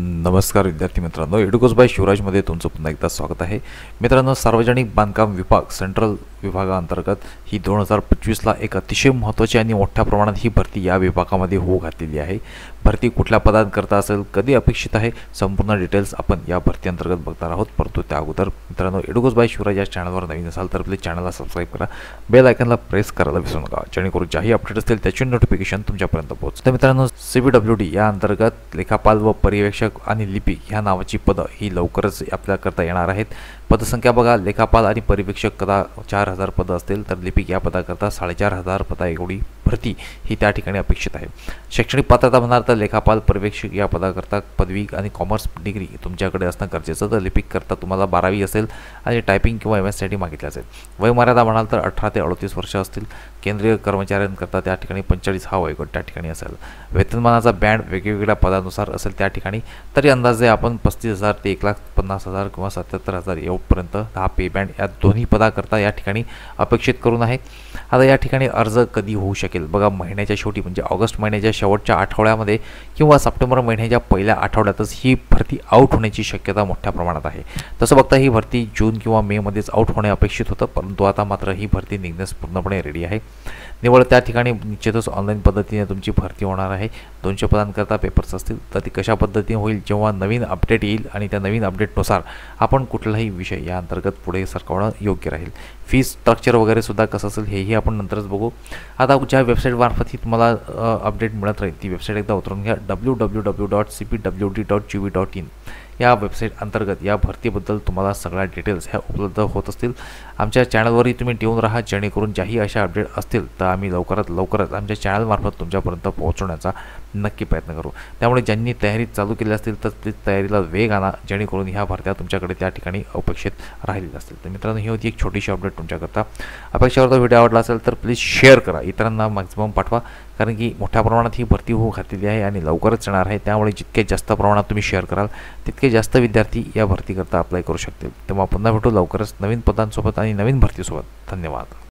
नमस्कार विद्यार्थी मित्रांनो, एडुकोस बाय शिवराजमध्ये तुमचं पुन्हा एकदा स्वागत आहे. मित्रांनो, सार्वजनिक बांधकाम विभाग सेंट्रल विभागाअंतर्गत ही 2025ला एक अतिशय महत्त्वाची आणि मोठ्या प्रमाणात ही भरती या विभागामध्ये होऊ घातलेली आहे. भरती कुठल्या पदांकरता असेल, कधी अपेक्षित आहे, संपूर्ण डिटेल्स आपण या भरती अंतर्गत बघणार आहोत. परंतु त्या अगोदर मित्रांनो, एडुकोस बाय शिवराज या चॅनलवर नवीन असाल तर प्लीज चॅनलला सबस्क्राईब करा, बेल आयकॉनला प्रेस करायला विसरू नका, जेणेकरून ज्याही अपडेट असतील त्याची नोटिफिकेशन तुमच्यापर्यंत पोहोचते. तर मित्रांनो, CBWD या अंतर्गत लेखापाल व पर्यवेक्षक आणि लिपिक ह्या नावाची पदं ही लवकरच आपल्याकरता येणार आहेत. पदसंख्या बघा, लेखापाल आणि पर्यवेक्षक कदा 4000 पदं असतील, तर लिपिक या पदाकरता 4500 पदा एवढी भरती ही त्या ठिकाणी अपेक्षित आहे. शैक्षणिक पात्रता म्हणाल तर लेखापाल पर्यवेक्षक या पदाकरता पदवी आणि कॉमर्स डिग्री तुमच्याकडे असणं गरजेचं. तर लिपिक करता तुम्हाला 12वी असेल आणि टायपिंग किंवा MS मागितले असेल. वयमर्यादा म्हणाल तर 18 ते 38 वर्ष असतील. केंद्रीय कर्मचाऱ्यांकरता त्या ठिकाणी 45 हा वयोगट त्या ठिकाणी असेल. वेतनमानाचा बँड वेगवेगळ्या पदानुसार असेल त्या ठिकाणी. तरी अंदाजे आपण 35,000 ते 1,50,000 किंवा 77,000 एवढपर्यंत हा पे बँड या दोन्ही पदाकरता या ठिकाणी अपेक्षित करून आहे. आता या ठिकाणी अर्ज कधी होऊ शकेल बघा, महिन्याच्या शेवटी म्हणजे ऑगस्ट महिन्याच्या शेवटच्या आठवड्यामध्ये किंवा सप्टेंबर महिन्याच्या पहिल्या आठवड्यातच ही भरती आउट होण्याची शक्यता मोठ्या प्रमाणात आहे. तसं बघता ही भरती जून किंवा मे मध्येच आउट होणे अपेक्षित होतं, परंतु आता मात्र ही भरती निघण्यास पूर्णपणे रेडी आहे. निवड त्या ठिकाणी निश्चितच ऑनलाईन पद्धतीने तुमची भरती होणार आहे. 200 पदांकरता पेपर्स असतील. तर ती कशा पद्धतीने होईल, जेव्हा नवीन अपडेट येईल आणि त्या नवीन अपडेटनुसार आपण कुठलाही विषय या अंतर्गत पुढे सरकवणं योग्य राहील. फी स्ट्रक्चर वगैरे सुद्धा कसं असेल हेही आपण नंतरच बघू. आता ज्या वेबसाईटमार्फत ही तुम्हाला अपडेट मिळत राहील ती वेबसाईट एकदा उतरून घ्या. www.cpwd.gov.in या वेबसाईट अंतर्गत या भरतीबद्दल तुम्हाला सगळ्या डिटेल्स ह्या उपलब्ध होत असतील. आमच्या चॅनलवरही तुम्ही ठेवून राहा, जेणेकरून ज्याही अशा अपडेट असतील तर आम्ही लवकरच आमच्या चॅनलमार्फत तुमच्यापर्यंत पोहोचवण्याचा नक्की प्रयत्न करू. त्यामुळे ज्यांनी तयारी चालू केली असतील तर प्लीज तयारीला वेग आणा, जेणेकरून ह्या भरत्या तुमच्याकडे त्या ठिकाणी अपेक्षित राहिलेल्या असतील. तर मित्रांनो, ही होती एक छोटीशी अपडेट तुमच्याकरता. अपेक्षावर व्हिडिओ आवडला असेल तर प्लीज शेअर करा, इतरांना मॅक्झिमम पाठवा, कारण की मोठ्या प्रमाणात ही भरती होऊ घातलेली आहे आणि लवकरच येणार आहे. त्यामुळे जितके जास्त प्रमाणात तुम्ही शेअर कराल तितके जास्त विद्यार्थी या भरतीकरता अप्लाय करू शकतील. तेव्हा पुन्हा भेटू लवकरच नवीन पदांसोबत आणि नवीन भरतीसोबत. धन्यवाद.